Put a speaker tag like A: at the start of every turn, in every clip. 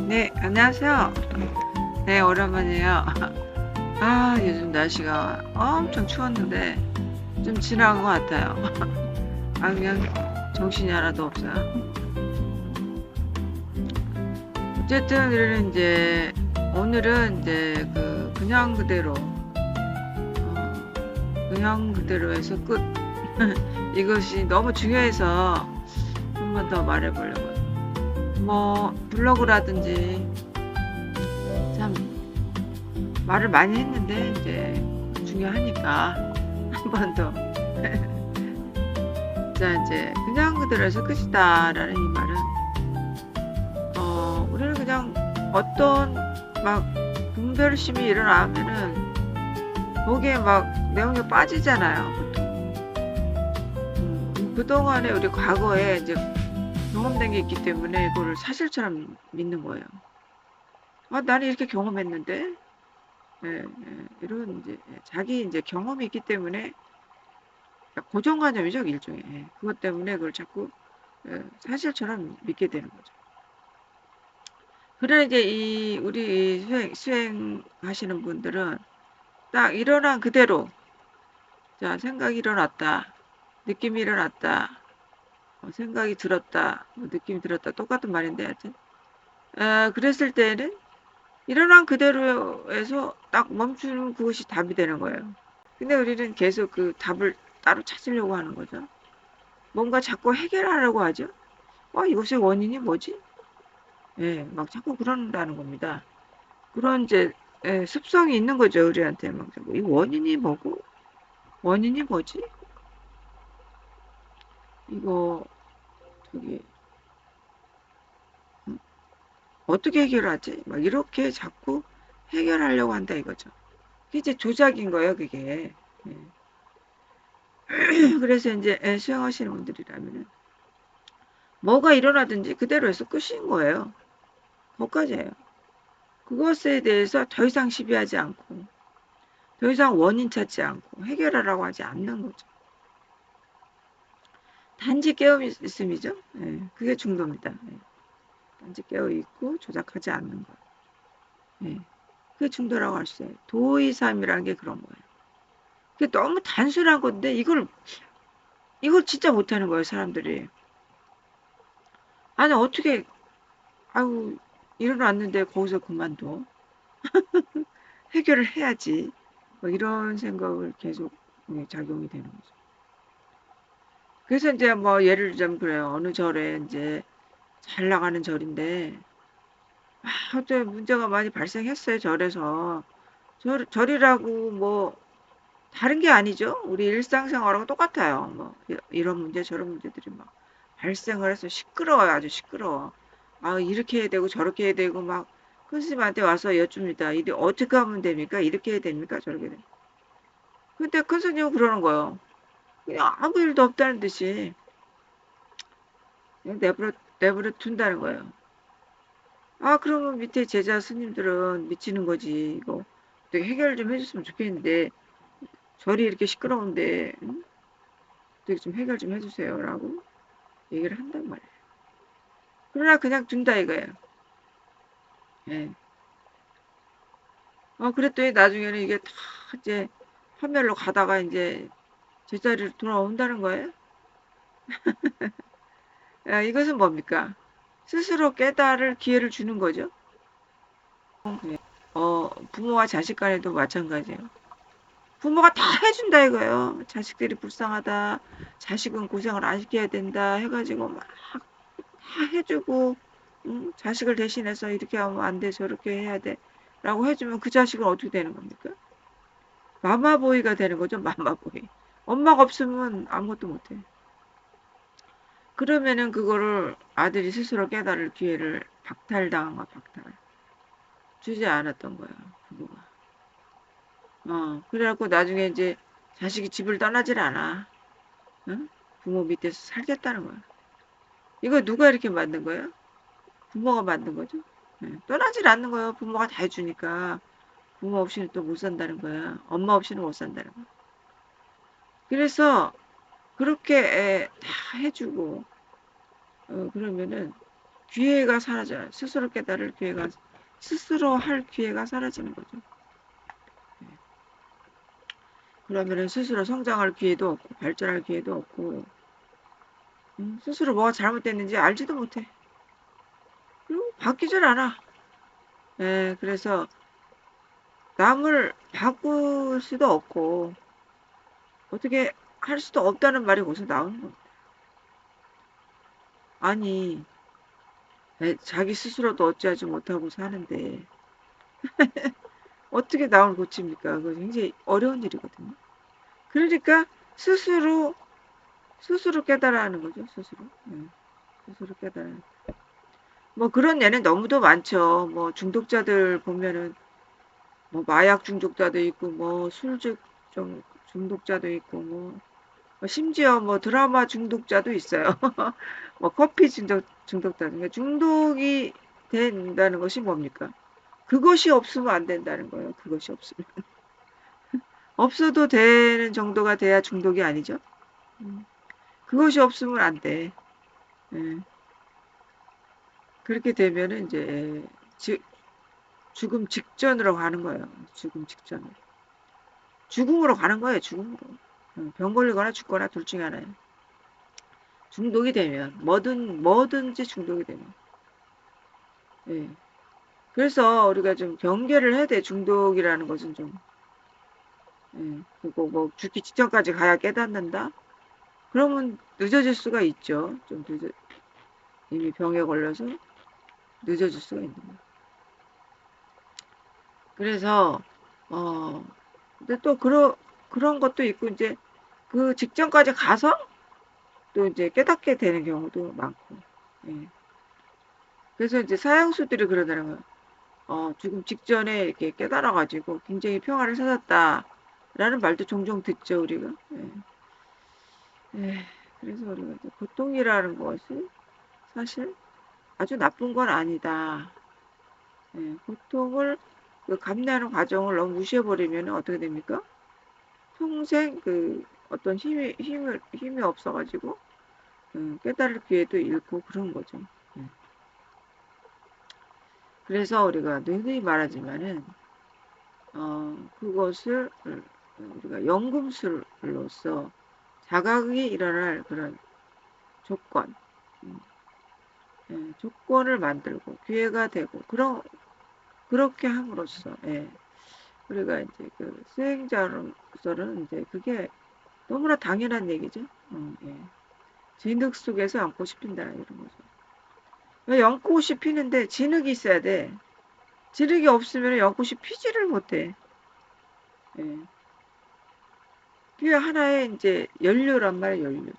A: 네, 안녕하세요. 네, 오랜만이에요. 요즘 날씨가 엄청 추웠는데 좀 지나간 것 같아요. 그냥 정신이 하나도 없어요. 어쨌든 오늘은 이제 그냥 그대로 그냥 그대로 해서 끝. 이것이 너무 중요해서 한 번 더 말해보려고. 뭐 블로그라든지 참 말을 많이 했는데 이제 중요하니까 한 번 더. 자, 이제 그냥 그대로 해서 끝이다라는 이 말은 우리는 그냥 어떤 막 분별심이 일어나면은 거기에 막 내용이 빠지잖아요, 보통. 그동안에 우리 과거에 이제 경험된 게 있기 때문에 이거를 사실처럼 믿는 거예요. 나는 이렇게 경험했는데, 이런 이제 자기 이제 경험이 있기 때문에 고정관념이죠, 일종의. 그것 때문에 그걸 자꾸 사실처럼 믿게 되는 거죠. 그래 이제 우리 수행하시는 분들은 딱 일어난 그대로, 자, 생각이 일어났다, 느낌이 일어났다, 생각이 들었다, 뭐 느낌이 들었다, 똑같은 말인데 하여튼 그랬을 때는 일어난 그대로에서 딱 멈추는 그것이 답이 되는 거예요. 근데 우리는 계속 그 답을 따로 찾으려고 하는 거죠. 뭔가 자꾸 해결하려고 하죠. 이것의 원인이 뭐지? 막 자꾸 그런다는 겁니다. 그런 이제 습성이 있는 거죠, 우리한테. 막 자꾸 이 원인이 뭐고? 원인이 뭐지? 이거 저기 음, 어떻게 해결하지? 막 이렇게 자꾸 해결하려고 한다 이거죠. 그게 이제 조작인 거예요, 그게. 예. 그래서 이제 수행하시는 분들이라면은 뭐가 일어나든지 그대로 해서 끝인 거예요. 거기까지예요. 그것에 대해서 더 이상 시비하지 않고 더 이상 원인 찾지 않고 해결하라고 하지 않는 거죠. 단지 깨어 있음이죠. 그게 중도입니다. 단지 깨어 있고 조작하지 않는 것. 그게 중도라고 할 수 있어요. 도의삼이라는 게 그런 거예요. 그게 너무 단순한 건데 이걸 진짜 못하는 거예요, 사람들이. 아니 어떻게 아유 일어났는데 거기서 그만둬. 해결을 해야지. 뭐 이런 생각을 계속 작용이 되는 거죠. 그래서 이제 뭐 예를 들자면 그래요. 어느 절에 이제 잘 나가는 절인데 또 문제가 많이 발생했어요, 절에서. 절이라고 뭐 다른 게 아니죠. 우리 일상생활하고 똑같아요. 뭐 이런 문제 저런 문제들이 막 발생을 해서 시끄러워요. 아주 시끄러워. 이렇게 해야 되고 저렇게 해야 되고 막 큰 스님한테 와서 여쭙니다. 이게 어떻게 하면 됩니까? 이렇게 해야 됩니까? 저렇게 됩니까? 근데 큰 스님은 그러는 거예요. 그냥 아무 일도 없다는 듯이 그냥 내버려 둔다는 거예요. 그러면 밑에 제자 스님들은 미치는 거지. 이거 어떻게 해결 좀 해줬으면 좋겠는데 절이 이렇게 시끄러운데 응? 어떻게 좀 해결 좀 해주세요라고 얘기를 한단 말이에요. 그러나 그냥 둔다 이거예요. 예. 그랬더니 나중에는 이게 다 이제 판별로 가다가 이제 제자리로 돌아온다는 거예요. 이것은 뭡니까? 스스로 깨달을 기회를 주는 거죠. 예. 부모와 자식 간에도 마찬가지예요. 부모가 다 해준다 이거예요. 자식들이 불쌍하다. 자식은 고생을 안 시켜야 된다. 해가지고 막 다 해주고, 자식을 대신해서 이렇게 하면 안 돼. 저렇게 해야 돼. 라고 해주면 그 자식은 어떻게 되는 겁니까? 마마보이가 되는 거죠. 마마보이. 엄마가 없으면 아무것도 못해. 그러면은 그거를 아들이 스스로 깨달을 기회를 박탈당한 거야, 박탈. 주지 않았던 거야, 부모가. 그래갖고 나중에 이제 자식이 집을 떠나질 않아. 응? 부모 밑에서 살겠다는 거야. 이거 누가 이렇게 만든 거예요? 부모가 만든 거죠. 떠나질 않는 거예요. 부모가 다 해주니까. 부모 없이는 또 못 산다는 거야. 엄마 없이는 못 산다는 거야. 그래서 그렇게 다 해주고 그러면은 기회가 사라져요. 스스로 깨달을 기회가, 스스로 할 기회가 사라지는 거죠. 그러면은 스스로 성장할 기회도 없고, 발전할 기회도 없고, 스스로 뭐가 잘못됐는지 알지도 못해. 그리고 바뀌질 않아. 예, 그래서 남을 바꿀 수도 없고, 어떻게 할 수도 없다는 말이 거기서 나오는 겁니다. 아니, 자기 스스로도 어찌하지 못하고 사는데, 어떻게 남을 고칩니까? 그거 굉장히 어려운 일이거든요. 그러니까 스스로, 스스로 깨달아 하는 거죠, 스스로. 스스로 깨달아. 뭐 그런 예는 너무도 많죠. 뭐 중독자들 보면은, 뭐 마약 중독자도 있고, 뭐 중독자도 있고, 심지어 뭐 드라마 중독자도 있어요. 뭐 커피 중독자. 그러니까 중독이 된다는 것이 뭡니까? 그것이 없으면 안 된다는 거예요. 그것이 없으면. 없어도 되는 정도가 돼야 중독이 아니죠. 음, 그것이 없으면 안 돼. 예, 그렇게 되면은 이제 죽음 직전으로 가는 거예요. 죽음 직전으로. 죽음으로 가는 거예요. 죽음으로. 병 걸리거나 죽거나 둘 중에 하나예요. 중독이 되면 뭐든지 중독이 되면. 예. 그래서 우리가 좀 경계를 해야 돼. 중독이라는 것은 좀. 예. 그리고 뭐 죽기 직전까지 가야 깨닫는다. 그러면 늦어질 수가 있죠. 이미 병에 걸려서 늦어질 수가 있는 거예요. 그래서 근데 또 그런 것도 있고 이제 그 직전까지 가서 또 이제 깨닫게 되는 경우도 많고. 예. 그래서 이제 사형수들이 그러더라고요. 죽음 직전에 이렇게 깨달아가지고 굉장히 평화를 찾았다라는 말도 종종 듣죠, 우리가. 예. 예. 그래서 우리가 이제 고통이라는 것이 사실 아주 나쁜 건 아니다. 예. 고통을 그 감내하는 과정을 너무 무시해버리면 어떻게 됩니까? 평생 그 어떤 힘이 없어가지고 깨달을 기회도 잃고 그런 거죠. 예. 그래서 우리가 누누이 말하지만은 그것을 우리가 연금술로서 자각이 일어날 그런 조건, 음, 조건을 만들고 기회가 되고 그렇게 함으로써 우리가 이제 그 수행자로서는 이제 그게 너무나 당연한 얘기죠. 예. 진흙 속에서 연꽃이 핀다 이런 거죠. 연꽃이 피는데 진흙이 있어야 돼. 진흙이 없으면 연꽃이 피지를 못해. 예. 그게 하나의 이제 연료란 말이에요, 연료.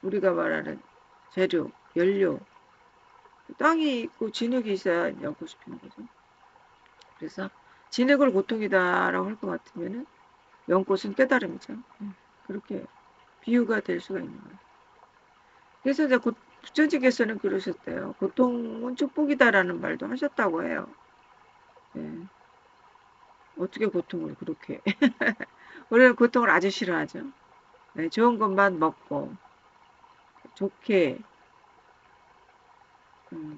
A: 우리가 말하는 재료, 연료. 땅이 있고 진흙이 있어야 연꽃이 피는 거죠. 그래서 진흙을 고통이다라고 할 것 같으면은 연꽃은 깨달음이죠. 그렇게 비유가 될 수가 있는 거예요. 그래서 이제 부처님께서는 그러셨대요. 고통은 축복이다라는 말도 하셨다고 해요. 예. 어떻게 고통을 그렇게. 우리는 고통을 아주 싫어하죠. 네, 좋은 것만 먹고, 좋게,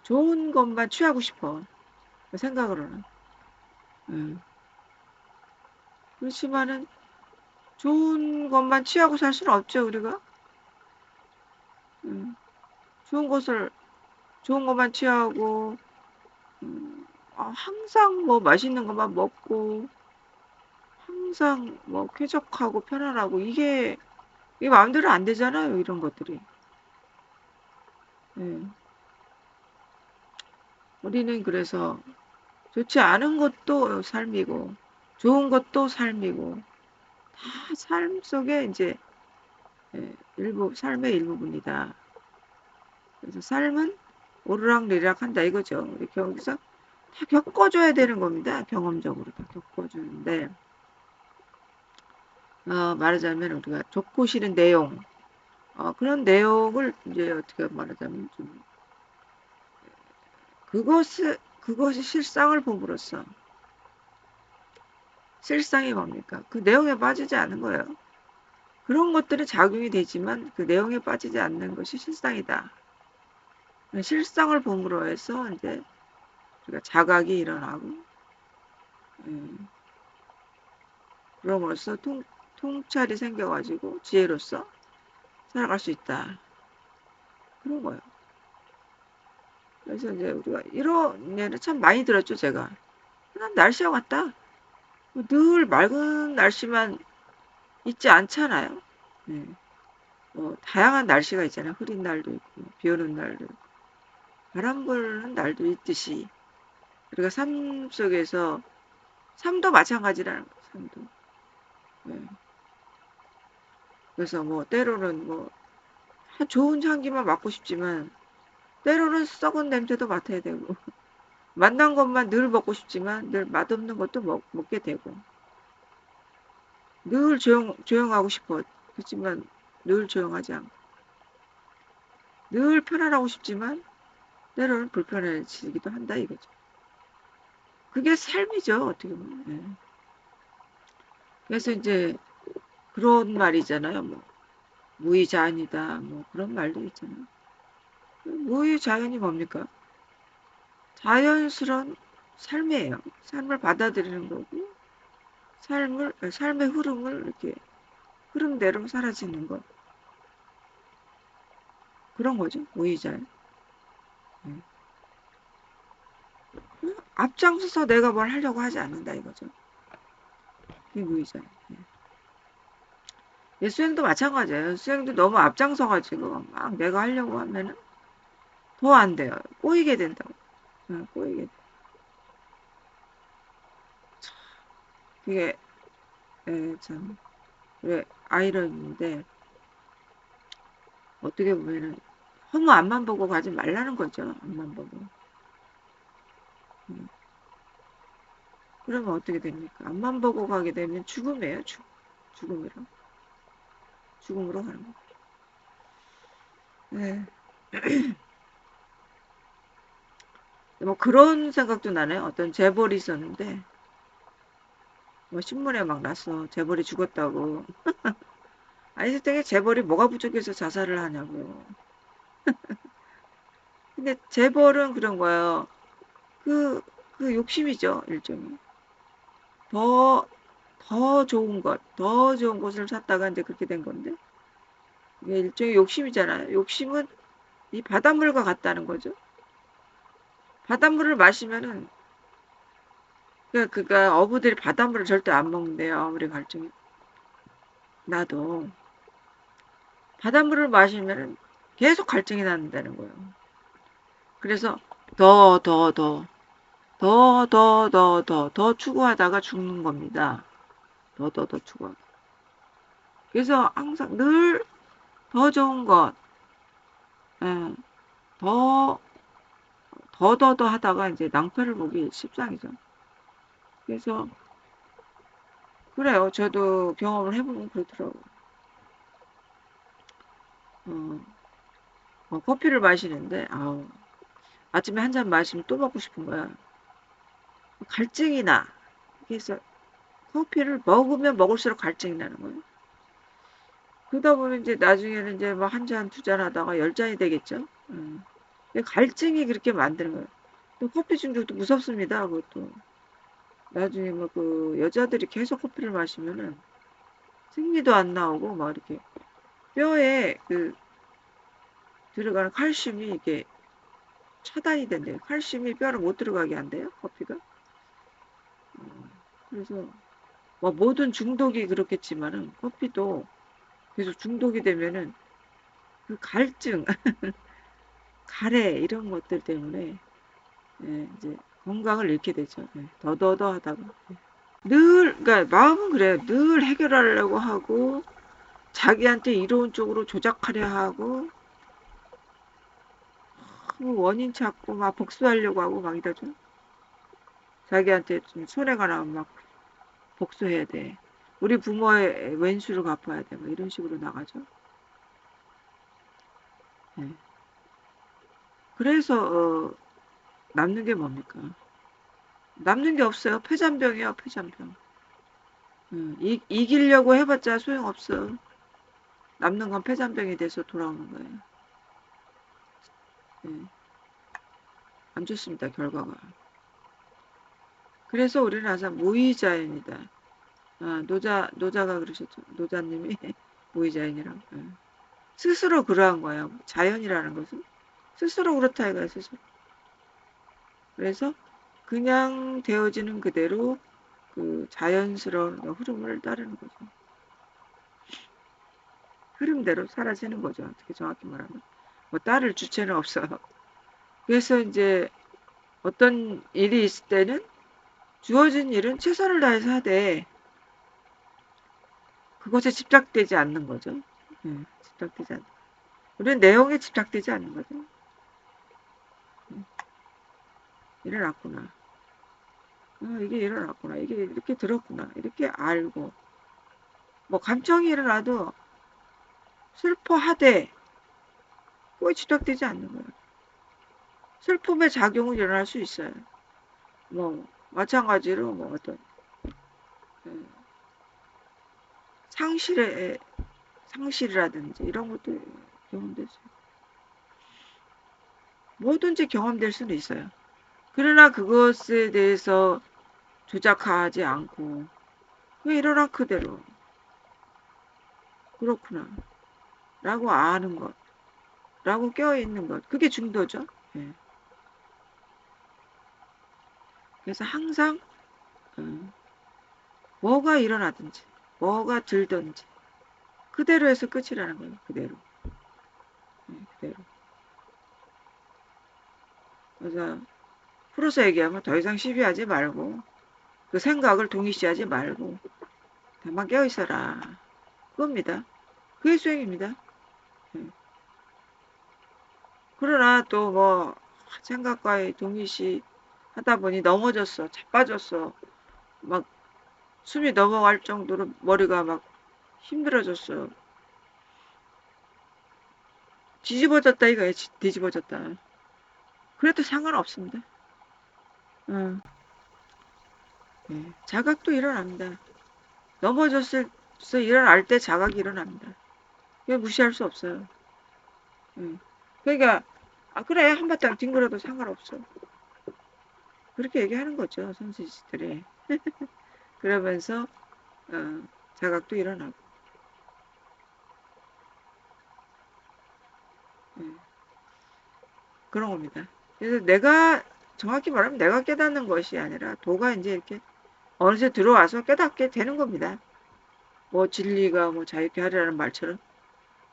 A: 좋은 것만 취하고 싶어. 그 생각으로는. 음. 그렇지만은 좋은 것만 취하고 살 수는 없죠, 우리가. 음. 좋은 것을, 좋은 것만 취하고, 음, 항상 뭐 맛있는 것만 먹고, 항상 뭐 쾌적하고 편안하고, 이게 마음대로 안 되잖아요, 이런 것들이. 예. 우리는 그래서 좋지 않은 것도 삶이고, 좋은 것도 삶이고, 다 삶 속에 이제 삶의 일부분이다. 그래서 삶은 오르락내리락 한다 이거죠. 이렇게 여기서 다 겪어줘야 되는 겁니다. 경험적으로 다 겪어주는데 말하자면 우리가 좋고 싫은 내용 그런 내용을 이제 어떻게 말하자면 좀 그것이 실상을 봄으로써 실상이 뭡니까? 그 내용에 빠지지 않은 거예요. 그런 것들은 작용이 되지만 그 내용에 빠지지 않는 것이 실상이다. 실상을 봄으로 해서 이제 우리가 자각이 일어나고, 예, 그럼으로써 통찰이 생겨가지고 지혜로서 살아갈 수 있다. 그런 거예요. 그래서 이제 우리가 이런 예를 참 많이 들었죠, 제가. 난 날씨와 같다. 늘 맑은 날씨만 있지 않잖아요. 네. 다양한 날씨가 있잖아요. 흐린 날도 있고, 비 오는 날도 있고, 바람 부는 날도 있듯이, 우리가 삶 속에서, 삶도 마찬가지라는 거예요, 삶도. 네. 그래서 뭐, 때로는 뭐, 좋은 향기만 맡고 싶지만, 때로는 썩은 냄새도 맡아야 되고, 맛난 것만 늘 먹고 싶지만, 늘 맛없는 것도 먹게 되고, 늘 조용하고 싶어. 그렇지만, 늘 조용하지 않고, 늘 편안하고 싶지만, 때로는 불편해지기도 한다, 이거죠. 그게 삶이죠, 어떻게 보면. 네. 그래서 이제 그런 말이잖아요. 뭐 무의자연이다. 뭐 그런 말도 있잖아요. 무의자연이 뭡니까? 자연스러운 삶이에요. 삶을 받아들이는 거고 삶의 흐름을 이렇게 흐름대로 사라지는 것. 그런 거죠. 무의자연. 네. 앞장서서 내가 뭘 하려고 하지 않는다 이거죠. 그게 무의자연. 네. 수행도 마찬가지예요. 수행도 너무 앞장서가지고 막 내가 하려고 하면은 더 안 돼요. 꼬이게 된다고. 꼬이게 돼. 그게 참 왜 아이러니인데 어떻게 보면은 너무 앞만 보고 가지 말라는 거죠. 앞만 보고. 음, 그러면 어떻게 됩니까? 앞만 보고 가게 되면 죽음이에요. 죽음으로. 죽음으로 가는 거. 네. 뭐 그런 생각도 나네요. 어떤 재벌이 있었는데 뭐 신문에 막 났어. 재벌이 죽었다고. 아니 세상에 재벌이 뭐가 부족해서 자살을 하냐고. 근데 재벌은 그런 거예요. 그, 그 욕심이죠. 일종의. 더, 더 좋은 곳을 찾다가 이제 그렇게 된 건데. 이게 일종의 욕심이잖아요. 욕심은 이 바닷물과 같다는 거죠. 바닷물을 마시면은, 그니까 어부들이 바닷물을 절대 안 먹는데요. 아무리 갈증이 나도. 바닷물을 마시면은 계속 갈증이 난다는 거예요. 그래서 더, 더, 더, 더 추구하다가 죽는 겁니다. 더 추구하다. 그래서 항상 늘 더 좋은 것, 예, 더, 더 하다가 이제 낭패를 보기 십상이죠. 그래서, 그래요. 저도 경험을 해보면 그렇더라고요. 어, 커피를 마시는데, 아우, 아침에 한 잔 마시면 또 먹고 싶은 거야. 갈증이 나. 그래서 커피를 먹으면 먹을수록 갈증이 나는 거예요. 그러다 보면 이제 나중에는 이제 뭐 한 잔, 두 잔 하다가 열 잔이 되겠죠. 갈증이 그렇게 만드는 거예요. 또 커피 중독도 무섭습니다. 그것도. 나중에 뭐 그 여자들이 계속 커피를 마시면은 생리도 안 나오고 막 이렇게 뼈에 그 들어가는 칼슘이 이게 차단이 된대요. 칼슘이 뼈를 못 들어가게 한대요. 커피가. 그래서 뭐 모든 중독이 그렇겠지만은 커피도 계속 중독이 되면은 그 갈증, 가래 이런 것들 때문에 이제 건강을 잃게 되죠. 더더더 하다가 그러니까 마음은 그래요. 늘 해결하려고 하고 자기한테 이로운 쪽으로 조작하려 하고 원인 찾고 막 복수하려고 하고 막 이러죠. 자기한테 좀 손해가 나면 막 복수해야 돼. 우리 부모의 왼수를 갚아야 돼. 막 이런 식으로 나가죠. 네. 그래서 남는 게 뭡니까? 남는 게 없어요. 폐잔병이요, 폐잔병. 이기려고 해봤자 소용없어. 남는 건 폐잔병이 돼서 돌아오는 거예요. 네. 안 좋습니다, 결과가. 그래서 우리는 항상 무의자연이다. 노자가 그러셨죠. 노자님이 무의자연이라고. 스스로 그러한 거예요. 자연이라는 것은 스스로 그렇다 이거예요, 스스로. 그래서 그냥 되어지는 그대로 그 자연스러운 흐름을 따르는 거죠. 흐름대로 사라지는 거죠. 어떻게 정확히 말하면. 뭐 따를 주체는 없어요. 그래서 이제 어떤 일이 있을 때는 주어진 일은 최선을 다해서 하되 그것에 집착되지 않는 거죠. 집착되지 않는. 우리는 내용에 집착되지 않는 거죠. 일어났구나. 이게 일어났구나. 이게 이렇게 들었구나. 이렇게 알고. 뭐 감정이 일어나도 슬퍼하되 그거에 집착되지 않는 거예요. 슬픔의 작용은 일어날 수 있어요. 뭐 마찬가지로 뭐 어떤 상실의 상실이라든지 이런 것도 경험될 수 있어요. 뭐든지 경험될 수는 있어요. 그러나 그것에 대해서 조작하지 않고 왜 일어난 그대로 그렇구나 라고 아는 것 라고 깨어있는 것 그게 중도죠. 예. 그래서 항상 뭐가 일어나든지 뭐가 들든지 그대로 해서 끝이라는 거예요. 그대로. 그대로. 그래서 풀어서 얘기하면 더 이상 시비하지 말고 그 생각을 동의시하지 말고 다만 깨어있어라. 그겁니다. 그게 수행입니다. 예. 그러나 또 뭐 생각과의 동의시 하다 보니 넘어졌어. 자빠졌어. 막 숨이 넘어갈 정도로 머리가 막 힘들어졌어. 뒤집어졌다 이거야. 뒤집어졌다. 그래도 상관없습니다. 어, 예. 자각도 일어납니다. 넘어졌을 때 일어날 때 자각이 일어납니다. 그게 무시할 수 없어요. 예. 그러니까 그래 한바탕 뒹굴어도 상관없어. 그렇게 얘기하는 거죠 선지시들이. 그러면서 자각도 일어나고. 예. 그런 겁니다. 그래서 내가 정확히 말하면 내가 깨닫는 것이 아니라 도가 이제 이렇게 어느새 들어와서 깨닫게 되는 겁니다. 뭐 진리가 뭐 자유케 하리라는 말처럼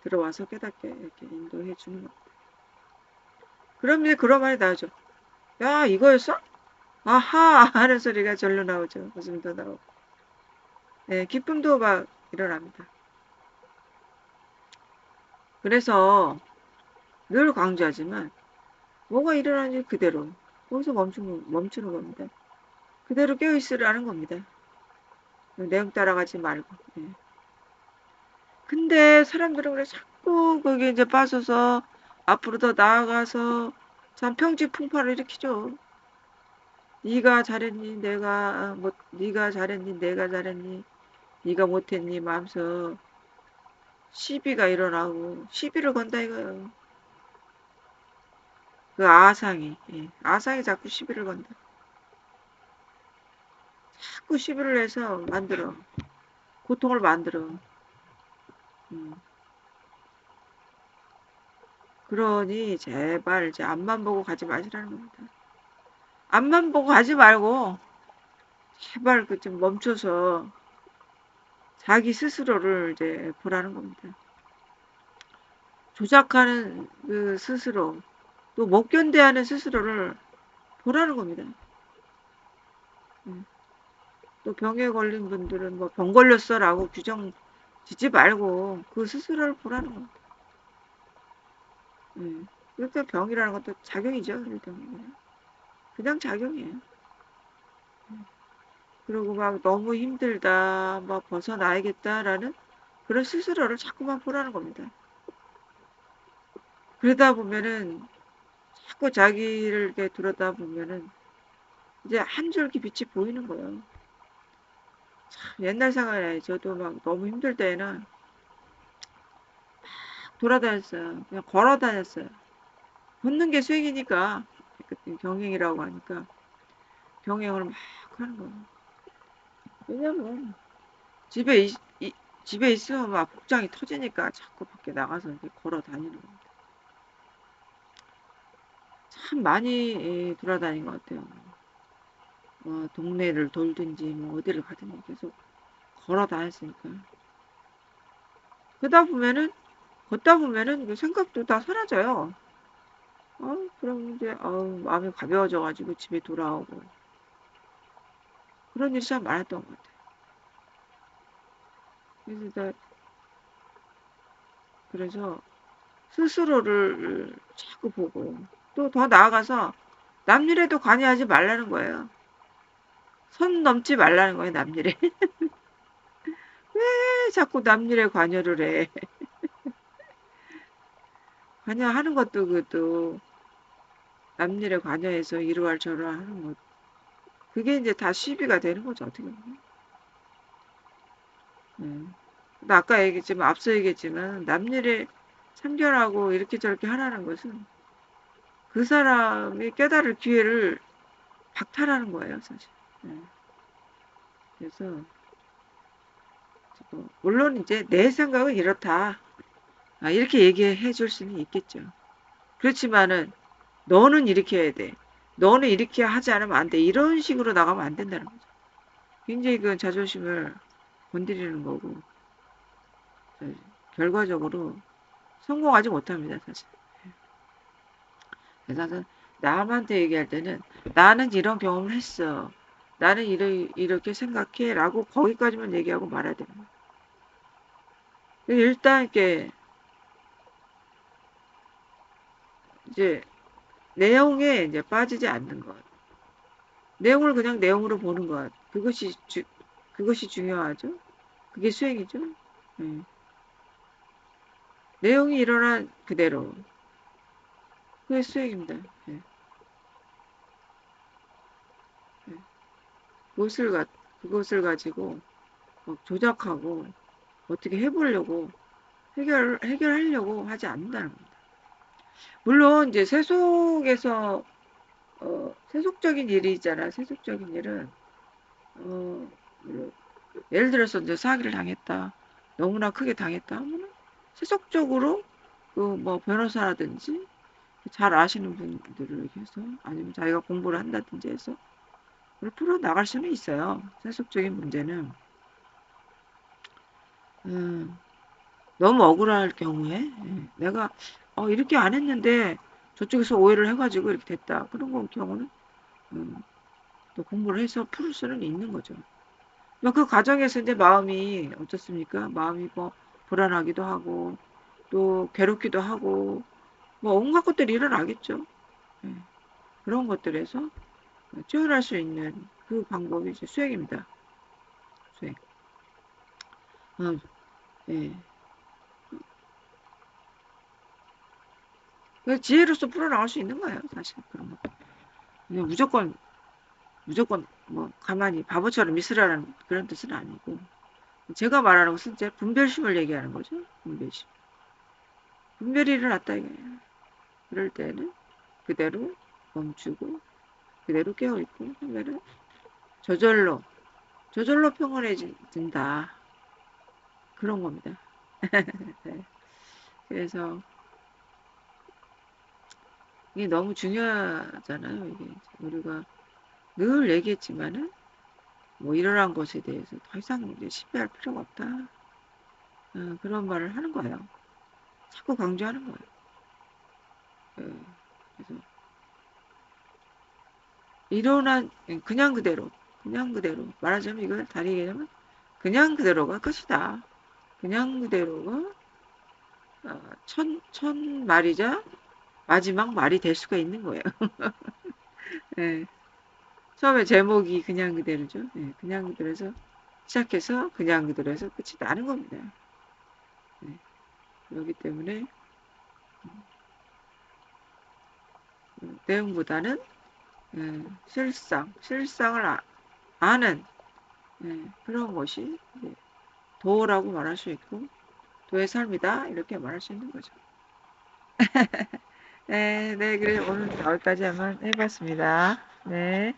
A: 들어와서 깨닫게 이렇게 인도해 주는 겁니다. 그럼 이제 그런 말이 나오죠. 야 이거였어? 아하 하는 소리가 절로 나오죠. 웃음도 나오고. 네, 기쁨도 막 일어납니다. 그래서 늘 강조하지만 뭐가 일어나는지 그대로 거기서 멈추는 겁니다. 그대로 깨어있으라는 겁니다. 내용 따라가지 말고. 네. 근데 사람들은 그래 자꾸 거기에 이제 빠져서 앞으로 더 나아가서 참 평지풍파를 일으키죠. 네가 잘했니? 내가 못 네가 잘했니? 내가 잘했니? 네가 못했니? 마음서 시비가 일어나고 시비를 건다 이거예요. 그 아상이 아상이 자꾸 시비를 건다. 자꾸 시비를 해서 만들어 고통을 만들어. 음. 그러니 제발 이제 앞만 보고 가지 마시라는 겁니다. 앞만 보고 가지 말고 제발 그 좀 멈춰서 자기 스스로를 이제 보라는 겁니다. 조작하는 그 스스로 또 못 견뎌하는 스스로를 보라는 겁니다. 또 병에 걸린 분들은 뭐 병 걸렸어라고 규정 짓지 말고 그 스스로를 보라는 겁니다. 그러니까 병이라는 것도 작용이죠. 일단 그냥 작용이에요. 그리고 막 너무 힘들다, 막 벗어나야겠다라는 그런 스스로를 자꾸만 보라는 겁니다. 그러다 보면은 자꾸 자기를 이렇게 들여다 보면은 이제 한 줄기 빛이 보이는 거예요. 참 옛날 생각나요. 저도 막 너무 힘들 때에는 돌아다녔어요. 그냥 걸어 다녔어요. 걷는 게 수행이니까 그때 병행이라고 하니까 병행을 막 하는 거예요. 왜냐면 집에 집에 있으면 막 복장이 터지니까 자꾸 밖에 나가서 이렇게 걸어 다니는 겁니다. 참 많이 돌아다닌 것 같아요. 뭐 동네를 돌든지 뭐 어디를 가든지 계속 걸어 다녔으니까. 그러다 보면은 걷다 보면은 그 생각도 다 사라져요. 그럼 이제 마음이 가벼워져가지고 집에 돌아오고 그런 일이 참 많았던 것 같아요. 그래서 스스로를 자꾸 보고 또 더 나아가서 남일에도 관여하지 말라는 거예요. 선 넘지 말라는 거예요, 남일에. 왜 자꾸 남일에 관여를 해? 관여하는 것도 그것도 남일에 관여해서 이러할 저러할 하는 것. 그게 이제 다 시비가 되는 거죠, 어떻게 보면. 네. 근데 아까 얘기했지만, 앞서 얘기했지만, 남일에 참견하고 이렇게 저렇게 하라는 것은 그 사람이 깨달을 기회를 박탈하는 거예요, 사실. 네. 그래서, 물론 이제 내 생각은 이렇다. 이렇게 얘기해 줄 수는 있겠죠. 그렇지만은, 너는 이렇게 해야 돼. 너는 이렇게 하지 않으면 안 돼. 이런 식으로 나가면 안 된다는 거죠. 굉장히 그 자존심을 건드리는 거고, 결과적으로 성공하지 못합니다, 사실. 그래서 남한테 얘기할 때는 나는 이런 경험을 했어. 나는 이렇게 생각해. 라고 거기까지만 얘기하고 말아야 됩니다. 일단 이렇게 이제 내용에 이제 빠지지 않는 것. 내용을 그냥 내용으로 보는 것. 그것이 중요하죠. 그게 수행이죠. 네. 내용이 일어난 그대로. 그게 수행입니다. 네. 네. 그것을, 그것을 가지고 조작하고 어떻게 해보려고 해결하려고 하지 않는다는 겁니다. 물론 이제 세속적인 일이 있잖아. 세속적인 일은 어, 물론 예를 들어서 이제 사기를 당했다. 너무나 크게 당했다 하면은 세속적으로 그 뭐 변호사라든지 잘 아시는 분들을 해서 아니면 자기가 공부를 한다든지 해서 그걸 풀어 나갈 수는 있어요. 세속적인 문제는 음, 너무 억울할 경우에 내가 이렇게 안 했는데 저쪽에서 오해를 해가지고 이렇게 됐다. 그런 경우는 음, 또 공부를 해서 풀 수는 있는 거죠. 그 과정에서 이제 마음이 어떻습니까? 마음이 뭐 불안하기도 하고 또 괴롭기도 하고 뭐 온갖 것들이 일어나겠죠. 예, 그런 것들에서 뛰어날 수 있는 그 방법이 이제 수행입니다. 수행. 어, 예. 그 지혜로서 풀어나갈 수 있는 거예요, 사실 그런 거. 그냥 무조건 뭐 가만히 바보처럼 있으라는 그런 뜻은 아니고 제가 말하는 것은 이제 분별심을 얘기하는 거죠. 분별심. 분별이 일어났다 이거예요. 그럴 때는 그대로 멈추고 그대로 깨어있고 하면은 저절로 평온해진다. 그런 겁니다. 네. 그래서 이게 너무 중요하잖아요. 이게 우리가 늘 얘기했지만은 뭐 일어난 것에 대해서 더 이상 이제 신뢰할 필요가 없다. 그런 말을 하는 거예요. 자꾸 강조하는 거예요. 예, 그래서 일어난 그냥 그대로 말하자면 이걸 다르게 얘기하면 그냥 그대로가 끝이다. 그냥 그대로가 천 말이자 마지막 말이 될 수가 있는 거예요. 예, 처음에 제목이 그냥 그대로죠. 예, 그냥 그대로에서 시작해서 그냥 그대로에서 끝이 나는 겁니다. 예, 그렇기 때문에 내용보다는 실상을 아는 그런 것이 도라고 말할 수 있고 도의 삶이다 이렇게 말할 수 있는 거죠. 네, 네, 그래 오늘 여기까지 한번 해봤습니다. 네.